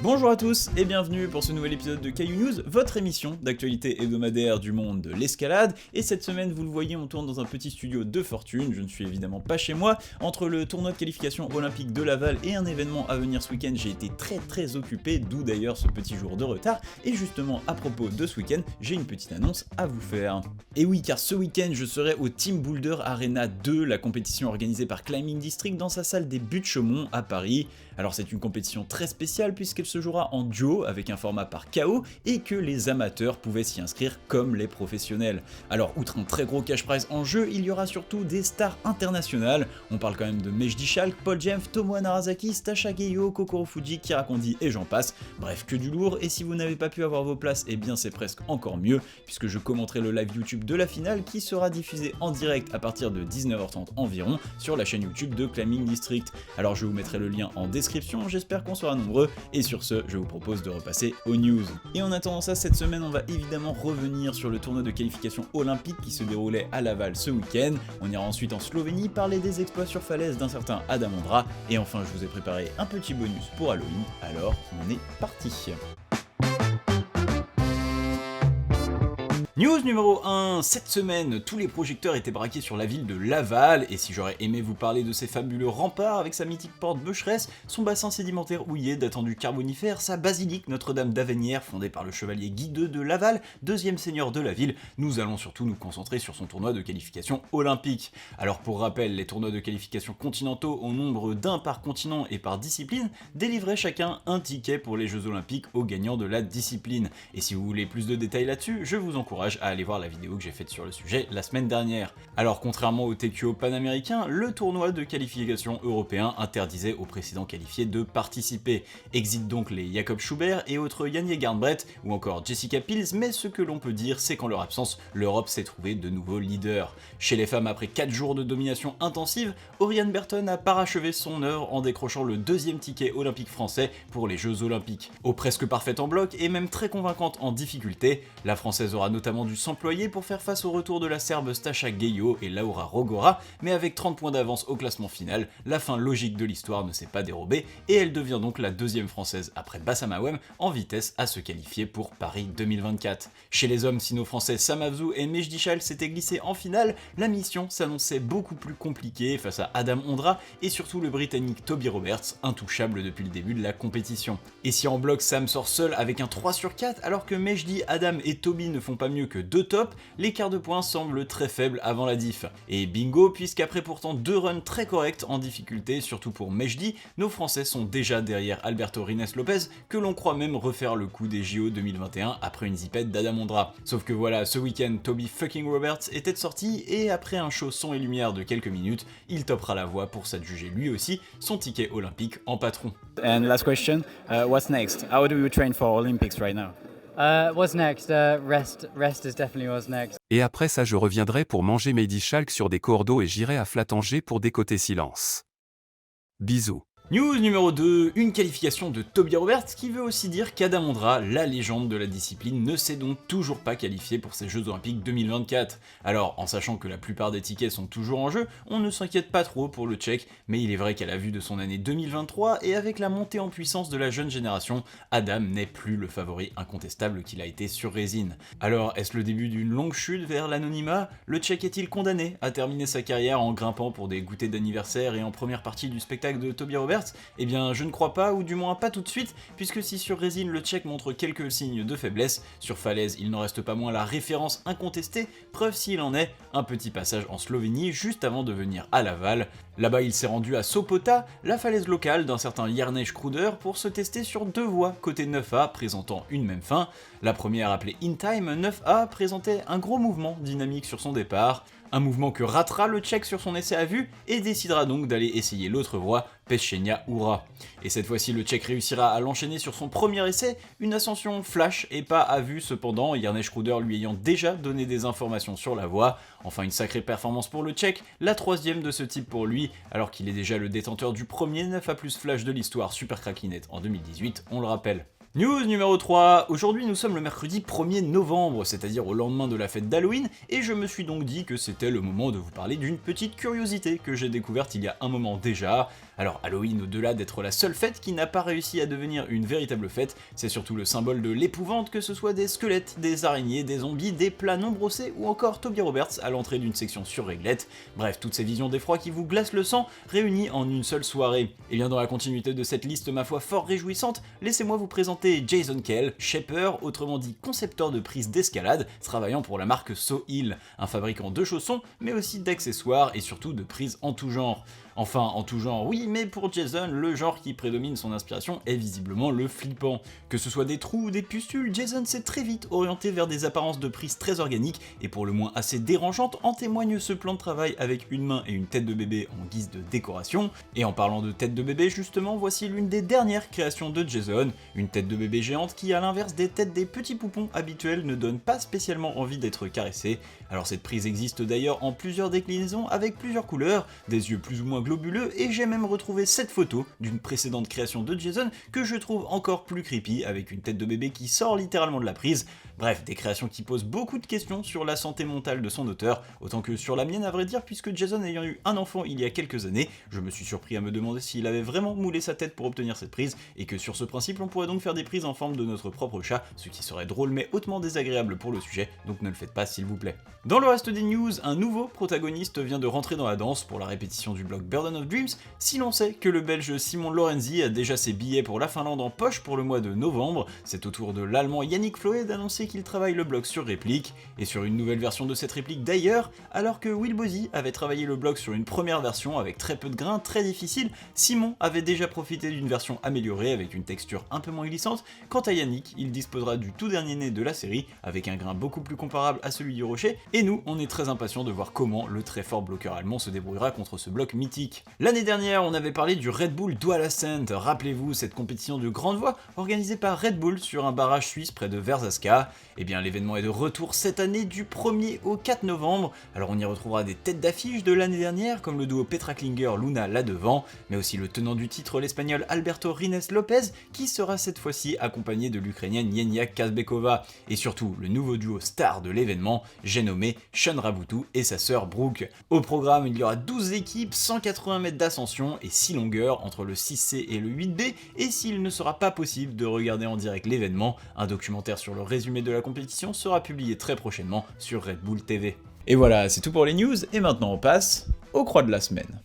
Bonjour à tous et bienvenue pour ce nouvel épisode de Caillou News, votre émission d'actualité hebdomadaire du monde de l'escalade. Et cette semaine, vous le voyez, on tourne dans un petit studio de fortune, je ne suis évidemment pas chez moi. Entre le tournoi de qualification olympique de Laval et un événement à venir ce week-end, j'ai été très occupé, d'où d'ailleurs ce petit jour de retard. Et justement, à propos de ce week-end, j'ai une petite annonce à vous faire. Et oui, car ce week-end, je serai au Team Boulder Arena 2, la compétition organisée par Climbing District dans sa salle des Buttes-Chaumont à Paris. Alors c'est une compétition très spéciale puisqu'elle se jouera en duo avec un format par KO et que les amateurs pouvaient s'y inscrire comme les professionnels. Alors outre un très gros cash prize en jeu, il y aura surtout des stars internationales. On parle quand même de Mejdi Schalk, Paul James, Tomoa Narasaki, Stasha Geyo, Kokoro Fuji, Kira Kondi et j'en passe. Bref, que du lourd, et si vous n'avez pas pu avoir vos places, eh bien c'est presque encore mieux puisque je commenterai le live YouTube de la finale qui sera diffusé en direct à partir de 19h30 environ sur la chaîne YouTube de Climbing District. Alors je vous mettrai le lien en description, j'espère qu'on sera nombreux, et sur ce, je vous propose de repasser aux news. Et en attendant ça, cette semaine, on va évidemment revenir sur le tournoi de qualification olympique qui se déroulait à Laval ce week-end. On ira ensuite en Slovénie parler des exploits sur falaise d'un certain Adam Ondra, et enfin, je vous ai préparé un petit bonus pour Halloween, alors on est parti. News numéro 1, cette semaine, tous les projecteurs étaient braqués sur la ville de Laval, et si j'aurais aimé vous parler de ses fabuleux remparts avec sa mythique porte Becheresse, son bassin sédimentaire houillé datant du Carbonifère, sa basilique Notre-Dame d'Avenières fondée par le chevalier Guy II de Laval, deuxième seigneur de la ville, nous allons surtout nous concentrer sur son tournoi de qualification olympique. Alors pour rappel, les tournois de qualification continentaux au nombre d'un par continent et par discipline délivraient chacun un ticket pour les Jeux Olympiques aux gagnants de la discipline. Et si vous voulez plus de détails là-dessus, je vous encourage à aller voir la vidéo que j'ai faite sur le sujet la semaine dernière. Alors contrairement au TQO panaméricain, le tournoi de qualification européen interdisait aux précédents qualifiés de participer. Exit donc les Jakob Schubert et autres Yannick Garnbret ou encore Jessica Pils, mais ce que l'on peut dire c'est qu'en leur absence, l'Europe s'est trouvée de nouveaux leaders. Chez les femmes, après 4 jours de domination intensive, Oriane Berton a parachevé son œuvre en décrochant le deuxième ticket olympique français pour les Jeux Olympiques. Au presque parfait en bloc et même très convaincante en difficulté, la française aura notamment dû s'employer pour faire face au retour de la Serbe Stasha Geyo et Laura Rogora, mais avec 30 points d'avance au classement final, la fin logique de l'histoire ne s'est pas dérobée et elle devient donc la deuxième française après Bassamawem en vitesse à se qualifier pour Paris 2024. Chez les hommes sino-français Sam Afzou et Mejdi Schalk s'étaient glissés en finale, la mission s'annonçait beaucoup plus compliquée face à Adam Ondra et surtout le britannique Toby Roberts, intouchable depuis le début de la compétition. Et si en bloc Sam sort seul avec un 3 sur 4 alors que Mejdi, Adam et Toby ne font pas mieux que 2 tops, l'écart de points semble très faible avant la diff. Et bingo, puisqu'après pourtant 2 runs très corrects en difficulté, surtout pour Mejdi, nos Français sont déjà derrière Alberto Rines Lopez, que l'on croit même refaire le coup des JO 2021 après une zipette d'Adam Ondra. Sauf que voilà, ce week-end, Toby fucking Roberts était de sortie, et après un show son et lumière de quelques minutes, il topera la voie pour s'adjuger lui aussi son ticket olympique en patron. And last question, what's next? How do you train for Olympics right now? What's next? Rest is definitely what's next. Et après ça je reviendrai pour manger Mejdi Schalk sur des cours d'eau et j'irai à Flatanger pour décoter silence. Bisous. News numéro 2, une qualification de Toby Roberts qui veut aussi dire qu'Adam Ondra, la légende de la discipline, ne s'est donc toujours pas qualifié pour ces Jeux Olympiques 2024. Alors, en sachant que la plupart des tickets sont toujours en jeu, on ne s'inquiète pas trop pour le Tchèque, mais il est vrai qu'à la vue de son année 2023 et avec la montée en puissance de la jeune génération, Adam n'est plus le favori incontestable qu'il a été sur résine. Alors, est-ce le début d'une longue chute vers l'anonymat? Le Tchèque est-il condamné à terminer sa carrière en grimpant pour des goûters d'anniversaire et en première partie du spectacle de Toby Roberts? Eh bien je ne crois pas, ou du moins pas tout de suite, puisque si sur résine le Tchèque montre quelques signes de faiblesse, sur falaise il n'en reste pas moins la référence incontestée, preuve s'il en est, un petit passage en Slovénie juste avant de venir à Laval. Là-bas il s'est rendu à Sopota, la falaise locale d'un certain Jarnej Kruder, pour se tester sur 2 voies côté 9A présentant une même fin. La première appelée In Time 9A présentait un gros mouvement dynamique sur son départ, un mouvement que ratera le Tchèque sur son essai à vue et décidera donc d'aller essayer l'autre voie, Peščenia Ura. Et cette fois-ci le Tchèque réussira à l'enchaîner sur son premier essai, une ascension flash et pas à vue cependant, Jarnej Kruder lui ayant déjà donné des informations sur la voie. Enfin une sacrée performance pour le Tchèque, la troisième de ce type pour lui, alors qu'il est déjà le détenteur du premier 9A+ flash de l'histoire Super Krakinet en 2018, on le rappelle. News numéro 3, aujourd'hui nous sommes le mercredi 1er novembre, c'est-à-dire au lendemain de la fête d'Halloween, et je me suis donc dit que c'était le moment de vous parler d'une petite curiosité que j'ai découverte il y a un moment déjà. Alors Halloween, au-delà d'être la seule fête qui n'a pas réussi à devenir une véritable fête, c'est surtout le symbole de l'épouvante, que ce soit des squelettes, des araignées, des zombies, des plats non brossés ou encore Toby Roberts à l'entrée d'une section sur réglette. Bref, toutes ces visions d'effroi qui vous glacent le sang réunies en une seule soirée. Et bien dans la continuité de cette liste ma foi fort réjouissante, laissez-moi vous présenter Jason Kell, shaper, autrement dit concepteur de prises d'escalade, travaillant pour la marque Soil, un fabricant de chaussons mais aussi d'accessoires et surtout de prises en tout genre. Enfin, en tout genre, oui, mais pour Jason, le genre qui prédomine son inspiration est visiblement le flippant. Que ce soit des trous ou des pustules, Jason s'est très vite orienté vers des apparences de prise très organiques et pour le moins assez dérangeantes, en témoigne ce plan de travail avec une main et une tête de bébé en guise de décoration. Et en parlant de tête de bébé justement, voici l'une des dernières créations de Jason, une tête de bébé géante qui, à l'inverse des têtes des petits poupons habituels, ne donne pas spécialement envie d'être caressée. Alors cette prise existe d'ailleurs en plusieurs déclinaisons avec plusieurs couleurs, des yeux plus ou moins globuleux, et j'ai même retrouvé cette photo d'une précédente création de Jason que je trouve encore plus creepy, avec une tête de bébé qui sort littéralement de la prise. Bref, des créations qui posent beaucoup de questions sur la santé mentale de son auteur, autant que sur la mienne à vrai dire, puisque Jason ayant eu un enfant il y a quelques années, je me suis surpris à me demander s'il avait vraiment moulé sa tête pour obtenir cette prise, et que sur ce principe on pourrait donc faire des prises en forme de notre propre chat, ce qui serait drôle mais hautement désagréable pour le sujet, donc ne le faites pas s'il vous plaît. Dans le reste des news, un nouveau protagoniste vient de rentrer dans la danse pour la répétition du blog Burden of Dreams, si l'on sait que le belge Simon Lorenzi a déjà ses billets pour la Finlande en poche pour le mois de novembre, c'est au tour de l'allemand Yannick Floé d'annoncer qu'il travaille le blog sur réplique, et sur une nouvelle version de cette réplique d'ailleurs, alors que Will Bozy avait travaillé le blog sur une première version avec très peu de grains, très difficile, Simon avait déjà profité d'une version améliorée avec une texture un peu moins glissante. Quant à Yannick, il disposera du tout dernier né de la série, avec un grain beaucoup plus comparable à celui du rocher, et nous, on est très impatients de voir comment le très fort bloqueur allemand se débrouillera contre ce bloc mythique. L'année dernière, on avait parlé du Red Bull Dual Ascent, rappelez-vous cette compétition de grande voix organisée par Red Bull sur un barrage suisse près de Verzasca. Et bien l'événement est de retour cette année du 1er au 4 novembre, alors on y retrouvera des têtes d'affiche de l'année dernière comme le duo Petra Klinger-Luna là devant, mais aussi le tenant du titre l'espagnol Alberto Rines Lopez qui sera cette fois-ci accompagné de l'ukrainienne Yenia Kazbekova, et surtout le nouveau duo star de l'événement, j'ai nommé Sean Rabutu et sa sœur Brooke. Au programme il y aura 12 équipes, 180 mètres d'ascension et 6 longueurs entre le 6C et le 8B, et s'il ne sera pas possible de regarder en direct l'événement, un documentaire sur le résumé de la compétition sera publié très prochainement sur Red Bull TV. Et voilà, c'est tout pour les news, et maintenant on passe aux croix de la semaine.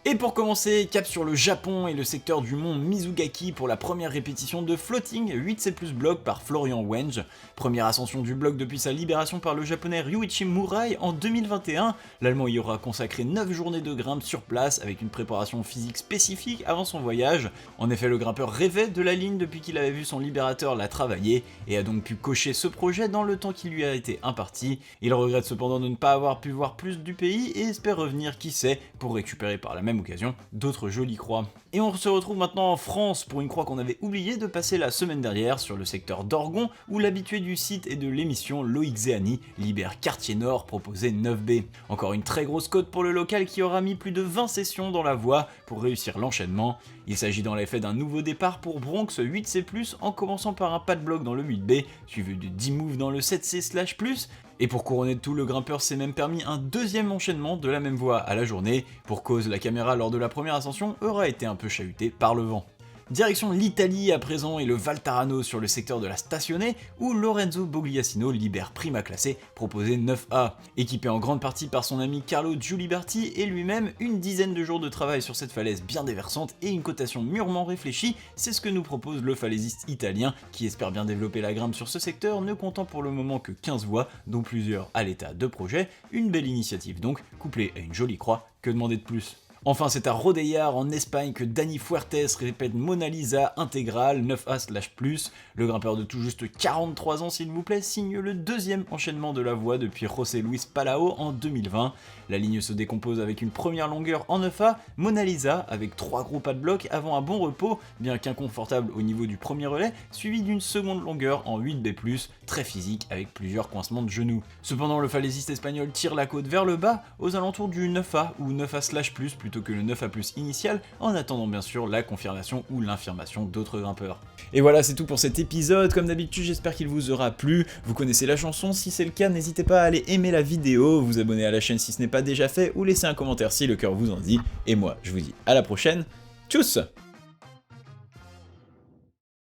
Et pour commencer, cap sur le Japon et le secteur du mont Mizugaki pour la première répétition de Floating 8C+ Blog par Florian Wenge. Première ascension du blog depuis sa libération par le japonais Ryuichi Murai en 2021. L'allemand y aura consacré 9 journées de grimpe sur place avec une préparation physique spécifique avant son voyage. En effet, le grimpeur rêvait de la ligne depuis qu'il avait vu son libérateur la travailler et a donc pu cocher ce projet dans le temps qui lui a été imparti. Il regrette cependant de ne pas avoir pu voir plus du pays et espère revenir, qui sait, pour récupérer par la même occasion d'autres jolies croix. Et on se retrouve maintenant en France pour une croix qu'on avait oublié de passer la semaine dernière sur le secteur d'Orgon, où l'habitué du site et de l'émission Loïc Zéani libère Quartier Nord proposé 9B. Encore une très grosse cote pour le local qui aura mis plus de 20 sessions dans la voie pour réussir l'enchaînement. Il s'agit dans les faits d'un nouveau départ pour Bronx 8C+, en commençant par un pas de bloc dans le 8B, suivi de 10 moves dans le 7C/+, et pour couronner de tout, le grimpeur s'est même permis un deuxième enchaînement de la même voie à la journée, pour cause la caméra lors de la première ascension aura été un peu chahutée par le vent. Direction l'Italie à présent et le Val Tarano sur le secteur de la Stationnée où Lorenzo Bogliasino libère Prima Classé proposé 9A. Équipé en grande partie par son ami Carlo Giuliberti et lui-même, une dizaine de jours de travail sur cette falaise bien déversante et une cotation mûrement réfléchie, c'est ce que nous propose le falaisiste italien qui espère bien développer la grimpe sur ce secteur, ne comptant pour le moment que 15 voies, dont plusieurs à l'état de projet. Une belle initiative donc, couplée à une jolie croix, que demander de plus ? Enfin, c'est à Rodellar en Espagne que Dani Fuertes répète Mona Lisa intégrale 9A/+. Le grimpeur de tout juste 43 ans s'il vous plaît signe le deuxième enchaînement de la voie depuis José Luis Palao en 2020. La ligne se décompose avec une première longueur en 9A, Mona Lisa avec 3 gros pas de bloc avant un bon repos, bien qu'inconfortable au niveau du premier relais, suivi d'une seconde longueur en 8B+, très physique avec plusieurs coincements de genoux. Cependant, le falaisiste espagnol tire la côte vers le bas aux alentours du 9A ou 9A/+ plutôt que le 9A+ initial, en attendant bien sûr la confirmation ou l'infirmation d'autres grimpeurs. Et voilà, c'est tout pour cet épisode. Comme d'habitude, j'espère qu'il vous aura plu. Vous connaissez la chanson, si c'est le cas, n'hésitez pas à aller aimer la vidéo, vous abonner à la chaîne si ce n'est pas déjà fait, ou laisser un commentaire si le cœur vous en dit. Et moi, je vous dis à la prochaine. Tchuss!